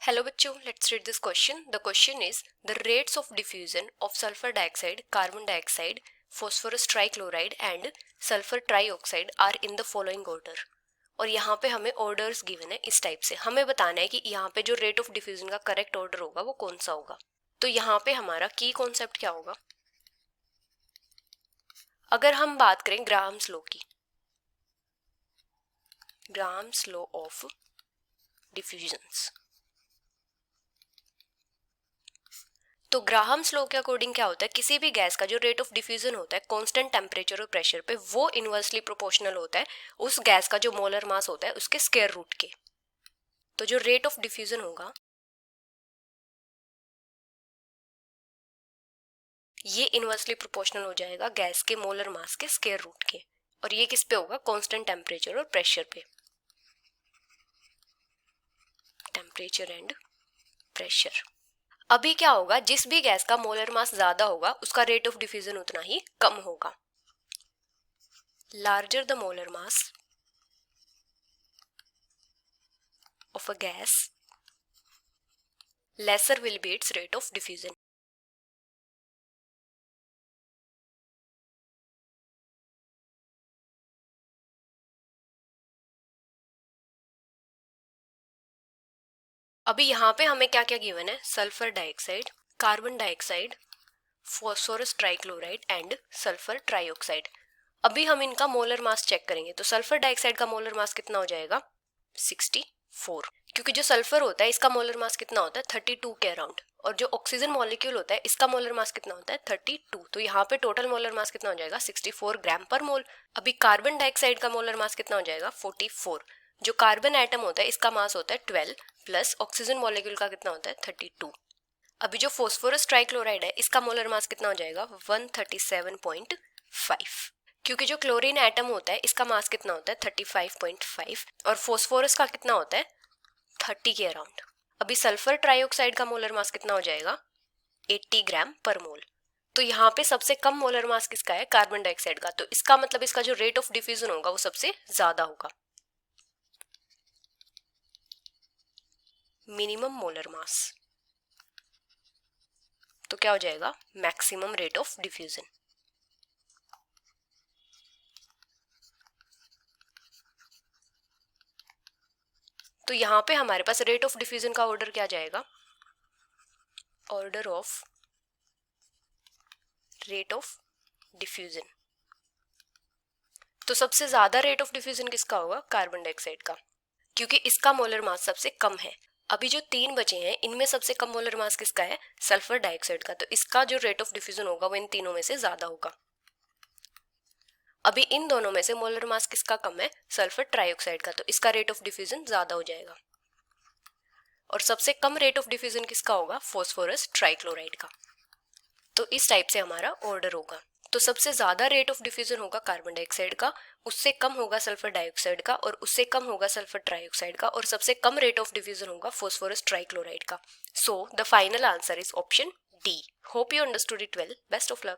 Hello बच्चों, let's read this question. The question is the rates of diffusion of sulfur dioxide, carbon dioxide, phosphorus trichloride and sulfur trioxide are in the following order. और यहाँ पे हमें orders given है इस type से. हमें बताना है कि यहाँ पे जो रेट ऑफ डिफ्यूजन का करेक्ट ऑर्डर होगा वो कौन सा होगा. तो यहाँ पे हमारा की कॉन्सेप्ट क्या होगा. अगर हम बात करें ग्राहम्स लॉ की, ग्राहम्स लॉ ऑफ डिफ्यूजन्स, तो ग्राहम्स लॉ के अकॉर्डिंग क्या होता है, किसी भी गैस का जो रेट ऑफ डिफ्यूजन होता है कांस्टेंट टेम्परेचर और प्रेशर पे, वो इनवर्सली प्रोपोर्शनल होता है उस गैस का जो मोलर मास होता है उसके स्क्वायर रूट के. तो जो रेट ऑफ डिफ्यूजन होगा ये इनवर्सली प्रोपोर्शनल हो जाएगा गैस के मोलर मास के स्क्वायर रूट के. और ये किस पे होगा, कांस्टेंट टेम्परेचर और प्रेशर पे. Temperature and pressure. अभी क्या होगा, जिस भी गैस का मोलर मास ज्यादा होगा उसका रेट ऑफ डिफ्यूजन उतना ही कम होगा. Larger the molar mass of a gas, lesser will be its rate of diffusion. अभी यहाँ पे हमें क्या क्या गिवन है, sulphur dioxide, carbon dioxide, phosphorus trichloride and sulphur trioxide. अभी हम इनका मोलर मास चेक करेंगे. तो सल्फर डाइऑक्साइड का मोलर मास कितना हो जाएगा, 64, क्योंकि जो सल्फर होता है इसका मोलर मास कितना होता है, 32 के अराउंड. और जो ऑक्सीजन मॉलिक्यूल होता है इसका मोलर मास कितना होता है, 32. तो यहाँ पे टोटल मोलर मास कितना हो जाएगा, 64 ग्राम पर मोल. अभी कार्बन डाइऑक्साइड का मोलर मास कितना हो जाएगा, 44. जो कार्बन एटम होता है इसका मास होता है 12 प्लस ऑक्सीजन मॉलिक्यूल का कितना होता है, 32. अभी जो फॉस्फोरस ट्राइक्लोराइड है इसका मोलर मास कितना हो जाएगा, 137.5, क्योंकि जो क्लोरीन एटम होता है इसका मास कितना होता है, 35.5, और फॉस्फोरस का कितना होता है, 30 के अराउंड. अभी सल्फर ट्राइऑक्साइड का मोलर मास कितना हो जाएगा, 80 ग्राम पर मोल. तो यहाँ पे सबसे कम मोलर मास किसका है, कार्बन डाइऑक्साइड का. तो इसका मतलब इसका जो रेट ऑफ डिफ्यूजन होगा वो सबसे ज्यादा होगा. मिनिमम मोलर मास, तो क्या हो जाएगा, मैक्सिमम रेट ऑफ डिफ्यूजन. तो यहाँ पे हमारे पास रेट ऑफ डिफ्यूजन का ऑर्डर क्या जाएगा, order of rate of diffusion. तो सबसे ज्यादा रेट ऑफ डिफ्यूजन किसका होगा, कार्बन डाइऑक्साइड का, क्योंकि इसका मोलर मास सबसे कम है. अभी जो 3 बचे हैं इनमें सबसे कम मोलर मास किसका है, सल्फर डाइऑक्साइड का. तो इसका जो रेट ऑफ डिफ्यूजन होगा वो इन तीनों में से ज्यादा होगा. अभी इन दोनों में से मोलर मास किसका कम है, सल्फर ट्राइऑक्साइड का. तो इसका रेट ऑफ डिफ्यूजन ज्यादा हो जाएगा. और सबसे कम रेट ऑफ डिफ्यूजन किसका होगा, फॉस्फोरस ट्राइक्लोराइड का. तो इस टाइप से हमारा ऑर्डर होगा. तो सबसे ज्यादा रेट ऑफ डिफ्यूजन होगा कार्बन डाइऑक्साइड का, उससे कम होगा सल्फर डाइऑक्साइड का, और उससे कम होगा सल्फर ट्राइऑक्साइड का, और सबसे कम रेट ऑफ डिफ्यूजन होगा फॉस्फोरस ट्राइक्लोराइड का. So the final answer is option D. Hope you understood it well. Best of luck.